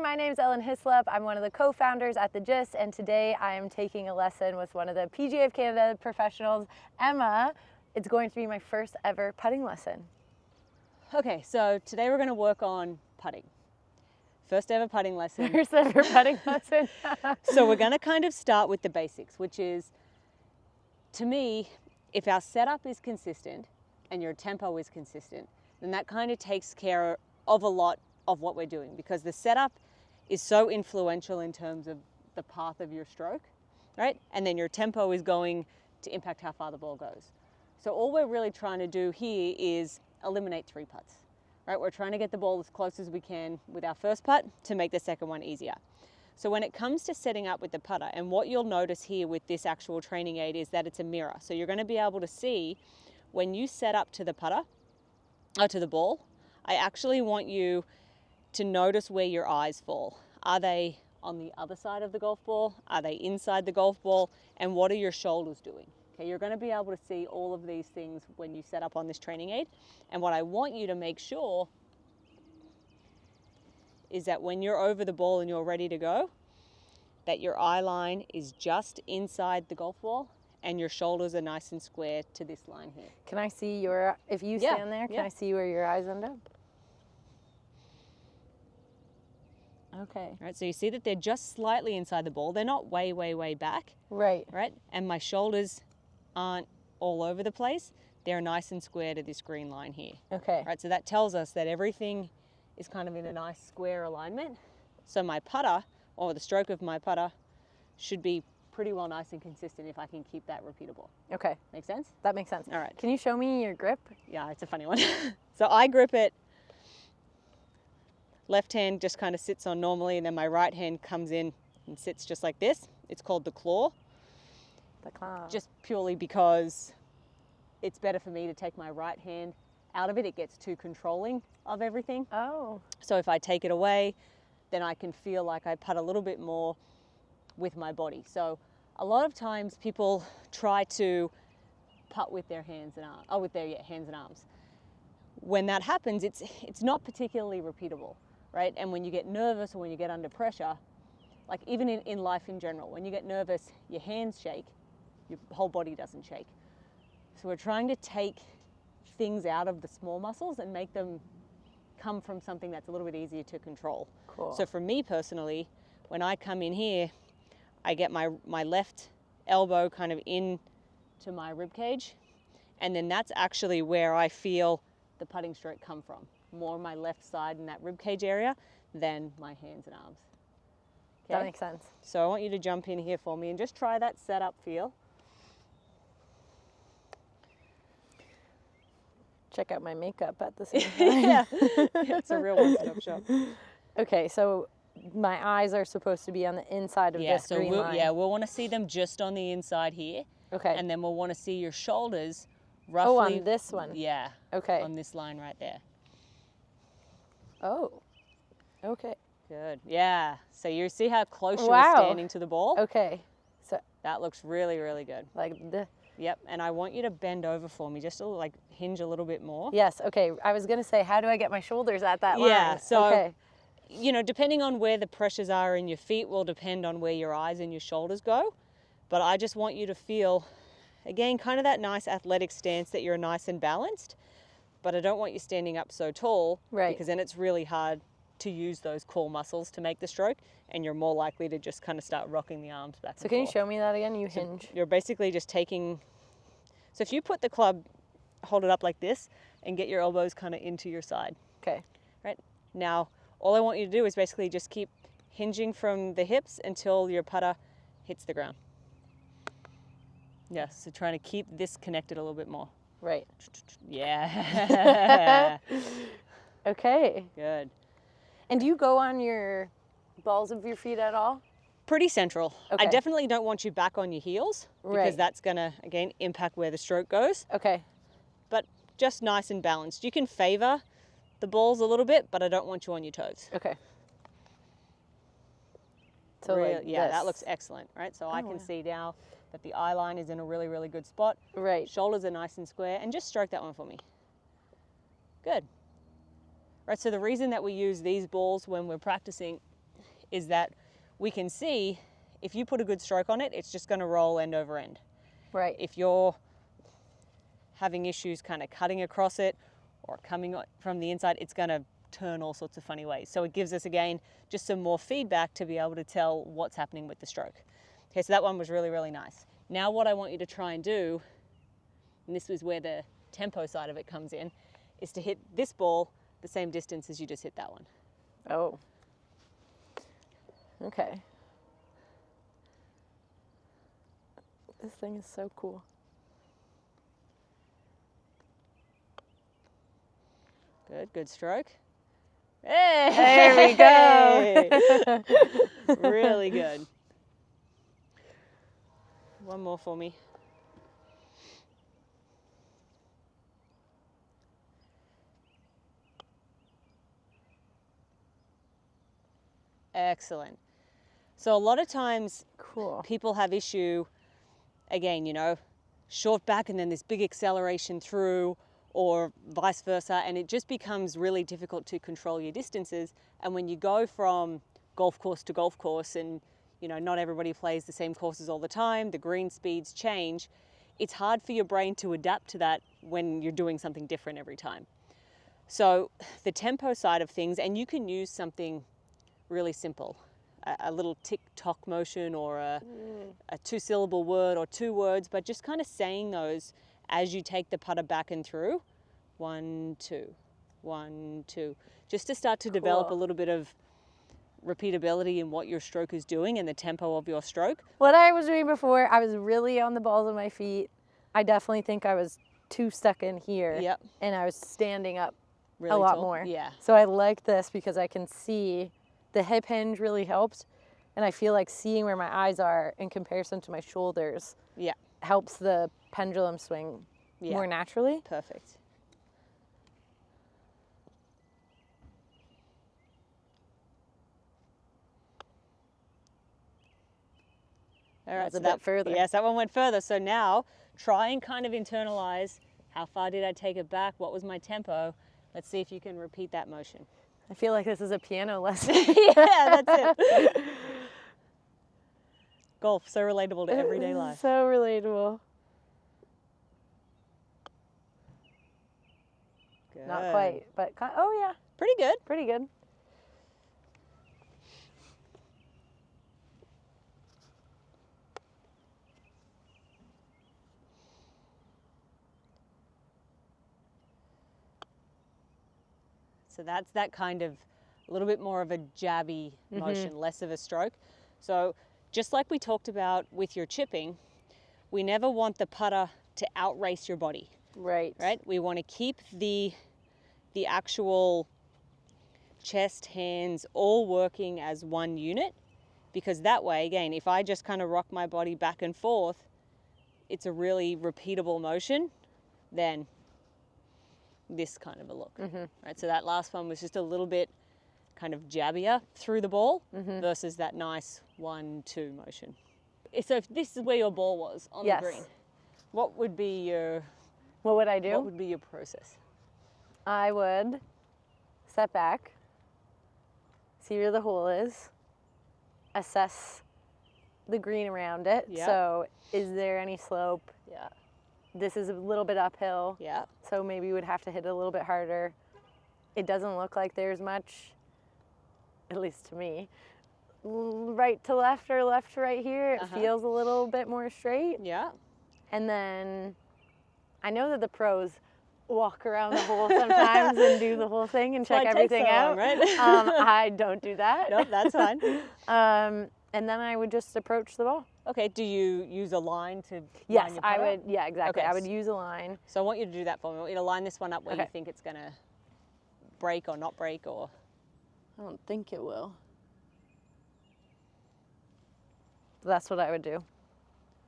my name is Ellen Hislop. I'm one of the co-founders at The Gist, and today I am taking a lesson with one of the PGA of Canada professionals, Emma. It's going to be my first ever putting lesson. Okay, so today we're going to work on putting. First ever putting lesson. First ever putting lesson. So we're going to kind of start with the basics, which is, to me, if our setup is consistent and your tempo is consistent, then that kind of takes care of a lot of what we're doing, because the setup is so influential in terms of the path of your stroke, right? And then your tempo is going to impact how far the ball goes. So all we're really trying to do here is eliminate 3 putts, right? We're trying to get the ball as close as we can with our first putt to make the second one easier. So when it comes to setting up with the putter, and what you'll notice here with this actual training aid is that it's a mirror. So you're going to be able to see when you set up to the putter, or to the ball, I actually want you to notice where your eyes fall. Are they on the other side of the golf ball? Are they inside the golf ball? And what are your shoulders doing? Okay, you're going to be able to see all of these things when you set up on this training aid. And what I want you to make sure is that when you're over the ball and you're ready to go, that your eye line is just inside the golf ball and your shoulders are nice and square to this line here. Can I see your, if you stand there, can I see where your eyes end up? Okay. Right, so you see that they're just slightly inside the ball. They're not way, way, way back. Right. Right, and my shoulders aren't all over the place. They're nice and square to this green line here. Okay. Right, so that tells us that everything is kind of in a nice square alignment. So my putter, or the stroke of my putter, should be pretty well nice and consistent if I can keep that repeatable. Okay. Make sense? That makes sense. All right. Can you show me your grip? Yeah, it's a funny one. So I grip it, left hand just kind of sits on normally, and then my right hand comes in and sits just like this. It's called the claw. The claw. Just purely because it's better for me to take my right hand out of it. It gets too controlling of everything. Oh. So if I take it away, then I can feel like I putt a little bit more with my body. So a lot of times people try to putt with their hands and arms, with their hands and arms. When that happens, it's not particularly repeatable, right? And when you get nervous or when you get under pressure, like even in life in general, when you get nervous, your hands shake, your whole body doesn't shake. So we're trying to take things out of the small muscles and make them come from something that's a little bit easier to control. Cool. So for me personally, when I come in here, I get my left elbow kind of in to my rib cage, and then that's actually where I feel the putting stroke come from, more my left side in that rib cage area than my hands and arms. Okay? That makes sense. So I want you to jump in here for me and just try that setup feel. Check out my makeup at the same time. Yeah, it's a real one-stop shop. Okay, so my eyes are supposed to be on the inside of this green line. Yeah, we'll want to see them just on the inside here. Okay. And then we'll want to see your shoulders roughly. Oh, on this one. Yeah. Okay. On this line right there. Oh. Okay. Good. Yeah. So you see how close you're Wow. standing to the ball? Okay. So That looks really, really good. like the. Yep. And I want you to bend over for me, just to like hinge a little bit more. Yes. Okay. I was gonna say, how do I get my shoulders at that line? Yeah. So, okay. you know, depending on where the pressures are in your feet will depend on where your eyes and your shoulders go. But I just want you to feel, again, kind of that nice athletic stance that you're nice and balanced. But I don't want you standing up so tall, Right. because then it's really hard to use those core muscles to make the stroke, and you're more likely to just kind of start rocking the arms back and forth. So can you show me that again? You So hinge. you're basically just taking, so if you put the club, hold it up like this, and get your elbows kind of into your side. Okay. Right? Now, all I want you to do is basically just keep hinging from the hips until your putter hits the ground. Yes, so trying to keep this connected a little bit more. Right. Yeah. Okay. Good. And do you go on your balls of your feet at all? Pretty central. Okay. I definitely don't want you back on your heels, because Right. that's going to, again, impact where the stroke goes. Okay. But just nice and balanced. You can favor the balls a little bit, but I don't want you on your toes. Okay. So like Yeah, this. that looks excellent, right? So I can wow. see now that the eye line is in a really, really good spot. Right. Shoulders are nice and square, and just stroke that one for me. Good. Right, so the reason that we use these balls when we're practicing is that we can see if you put a good stroke on it, it's just going to roll end over end. Right. If you're having issues kind of cutting across it or coming from the inside, it's going to turn all sorts of funny ways. So it gives us, again, just some more feedback to be able to tell what's happening with the stroke. Okay, so that one was really, really nice. Now what I want you to try and do, and this is where the tempo side of it comes in, is to hit this ball the same distance as you just hit that one. Oh. Okay. This thing is so cool. Good, good stroke. Hey! There we go. Really good. One more for me. Excellent. So a lot of times Cool. people have issue, again, you know, short back and then this big acceleration through, or vice versa, and it just becomes really difficult to control your distances. And when you go from golf course to golf course, and you know, not everybody plays the same courses all the time, the green speeds change, it's hard for your brain to adapt to that when you're doing something different every time. So the tempo side of things, and you can use something really simple, a little tick-tock motion, or a two-syllable word or two words, but just kind of saying those as you take the putter back and through. 1, 2, 1, 2, just to start to develop a little bit of repeatability in what your stroke is doing and the tempo of your stroke. What I was doing before, I was really on the balls of my feet. I definitely think I was too stuck in here. Yep. And I was standing up Really a lot tall. more. Yeah. So I like this because I can see the hip hinge really helps. And I feel like seeing where my eyes are in comparison to my shoulders Yeah. helps the pendulum swing more naturally. Perfect. All right, That's so a bit further. Yes, that one went further. So now try and kind of internalize, how far did I take it back? What was my tempo? Let's see if you can repeat that motion. I feel like this is a piano lesson. Yeah, that's it. Golf, so relatable to everyday life. So relatable. Good. Not quite, but oh yeah, Pretty good. pretty good. So that's that kind of a little bit more of a jabby motion, less of a stroke. So just like we talked about with your chipping, we never want the putter to outrace your body. Right. Right? We want to keep the actual chest, hands all working as one unit, because that way, again, if I just kind of rock my body back and forth, it's a really repeatable motion, then this kind of a look. Right? So that last one was just a little bit kind of jabbier through the ball versus that nice 1, 2 motion. So if this is where your ball was on the green, what would be your... What would I do? What would be your process? I would step back, see where the hole is, assess the green around it. Yeah. So is there any slope? Yeah. This is a little bit uphill. Yeah. So maybe you would have to hit it a little bit harder. It doesn't look like there's much, at least to me, right to left or left to right here. It feels a little bit more straight. Yeah. And then I know that the pros walk around the hole sometimes and do the whole thing and check everything out. Right? I don't do that. Nope, that's fine. And then I would just approach the ball. Okay, do you use a line to Yes, line your I putter? would. Yeah, exactly. Okay. I would use a line. So I want you to do that for me. I want you to line this one up where you Okay. think it's going to break or not break, or... I don't think it will. That's what I would do.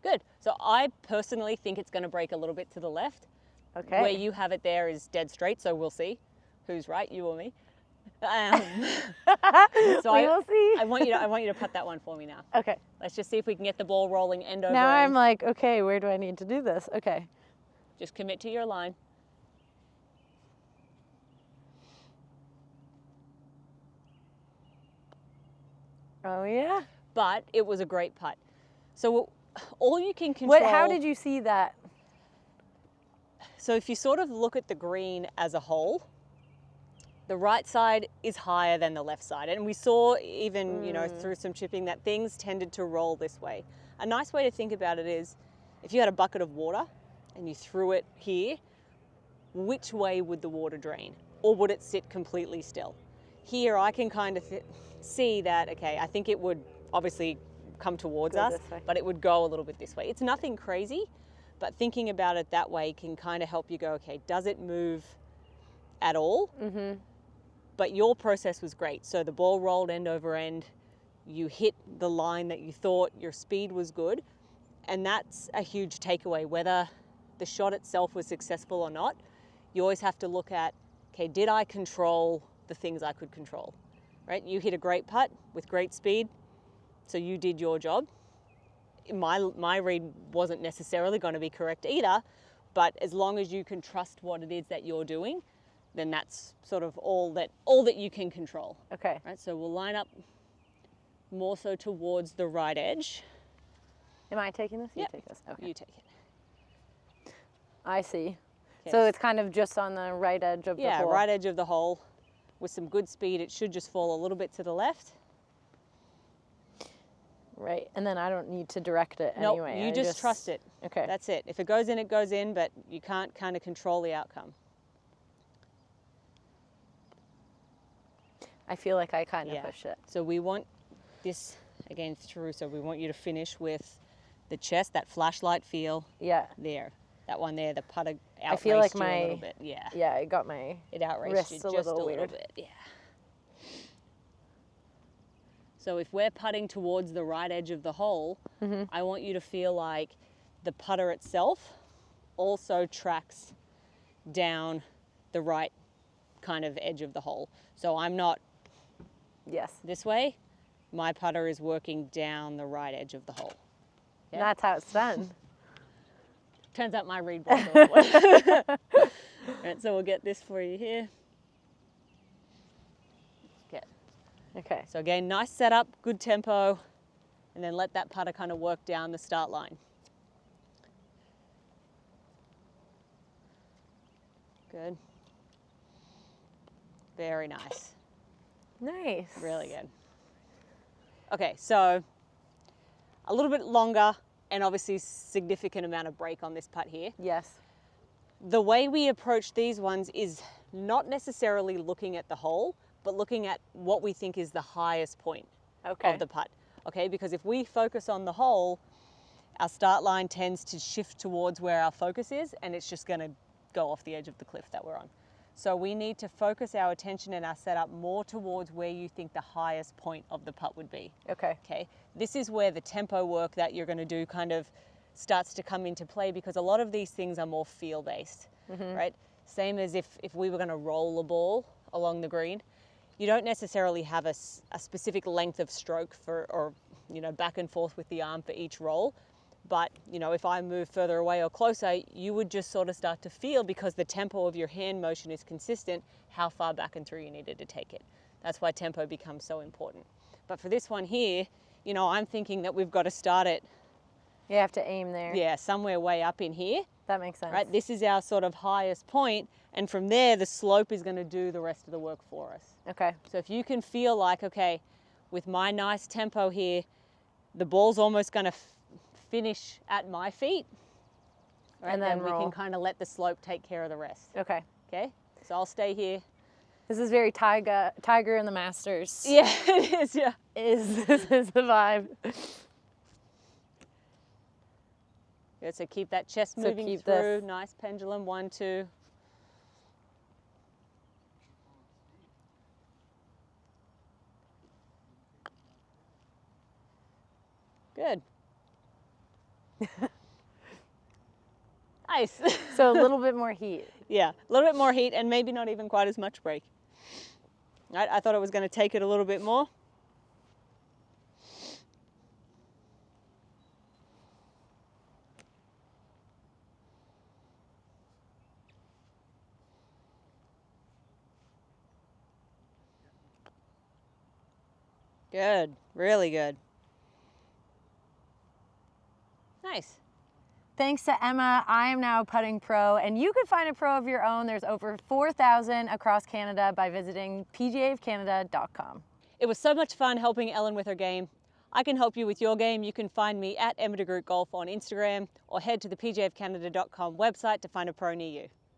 Good. So I personally think it's going to break a little bit to the left. Okay. Where you have it there is dead straight, so we'll see who's right, you or me. So we will see. I want you to putt that one for me now. Okay. Let's just see if we can get the ball rolling end over Now I'm end. like, okay, where do I need to do this? Okay. Just commit to your line. Oh, yeah? but it was a great putt. So all you can control... How did you see that? So if you sort of look at the green as a whole, the right side is higher than the left side. And we saw even, you know, through some chipping that things tended to roll this way. A nice way to think about it is if you had a bucket of water and you threw it here, which way would the water drain? Or would it sit completely still? Here I can kind of see that, okay, I think it would obviously come towards us, but it would go a little bit this way. It's nothing crazy, but thinking about it that way can kind of help you go, okay, does it move at all? Mm-hmm. But your process was great. So the ball rolled end over end, you hit the line that you thought, your speed was good, and that's a huge takeaway. Whether the shot itself was successful or not, you always have to look at, okay, did I control the things I could control, right? You hit a great putt with great speed, so you did your job. My read wasn't necessarily going to be correct either, but as long as you can trust what it is that you're doing, then that's sort of all that you can control. Okay. Right, so we'll line up more so towards the right edge. Am I taking this? Yep. You take this. Okay. You take it. I see. Okay. So it's kind of just on the right edge of the hole. Yeah, right edge of the hole. With some good speed, it should just fall a little bit to the left. Right, and then I don't need to direct it Nope, anyway. you just trust it. Okay. That's it. If it goes in, it goes in, but you can't kind of control the outcome. I feel like I kind of Yeah. push it. So we want this, again, through, so we want you to finish with the chest, that flashlight feel Yeah. there. That one there, the putter outraced I feel like you a little bit. Yeah. Yeah, I got my It outraced wrists you a just little a little weird. bit. Yeah. So if we're putting towards the right edge of the hole, I want you to feel like the putter itself also tracks down the right kind of edge of the hole. So I'm not Yes. this way, my putter is working down the right edge of the hole. Yeah. That's how it's done. Turns out my read was a little Right, so we'll get this for you here. Okay. Okay. So again, nice setup, good tempo, and then let that putter kind of work down the start line. Good. Very nice. Nice. Really good. Okay, so a little bit longer and obviously significant amount of break on this putt here. Yes. The way we approach these ones is not necessarily looking at the hole, but looking at what we think is the highest point Okay. of the putt. Okay, because if we focus on the hole, our start line tends to shift towards where our focus is, and it's just going to go off the edge of the cliff that we're on. So we need to focus our attention and our setup more towards where you think the highest point of the putt would be. Okay. Okay, this is where the tempo work that you're going to do kind of starts to come into play, because a lot of these things are more feel based, right? Same as if we were going to roll a ball along the green, you don't necessarily have a specific length of stroke for, or, you know, back and forth with the arm for each roll. But, you know, if I move further away or closer, you would just sort of start to feel, because the tempo of your hand motion is consistent, how far back and through you needed to take it. That's why tempo becomes so important. But for this one here, you know, I'm thinking that we've got to start it. You have to aim there. Yeah, somewhere way up in here. That makes sense. Right, this is our sort of highest point, and from there the slope is going to do the rest of the work for us. Okay. So if you can feel like, okay, with my nice tempo here, the ball's almost going to finish at my feet, right, and then we roll. can kind of let the slope take care of the rest. Okay. Okay, so I'll stay here. This is very Tiger in the Masters. Yeah, it is. Yeah. This is the vibe. Good, so keep that chest So moving keep through. this. Nice pendulum. 1, 2. Good. Nice. So a little bit more heat. Yeah, a little bit more heat and maybe not even quite as much break. Right, I thought it was going to take it a little bit more. Good, really good. Nice. Thanks to Emma, I am now a putting pro, and you can find a pro of your own. There's over 4,000 across Canada by visiting pgaofcanada.com. It was so much fun helping Ellen with her game. I can help you with your game. You can find me at Emma de Groot Golf on Instagram or head to the pgaofcanada.com website to find a pro near you.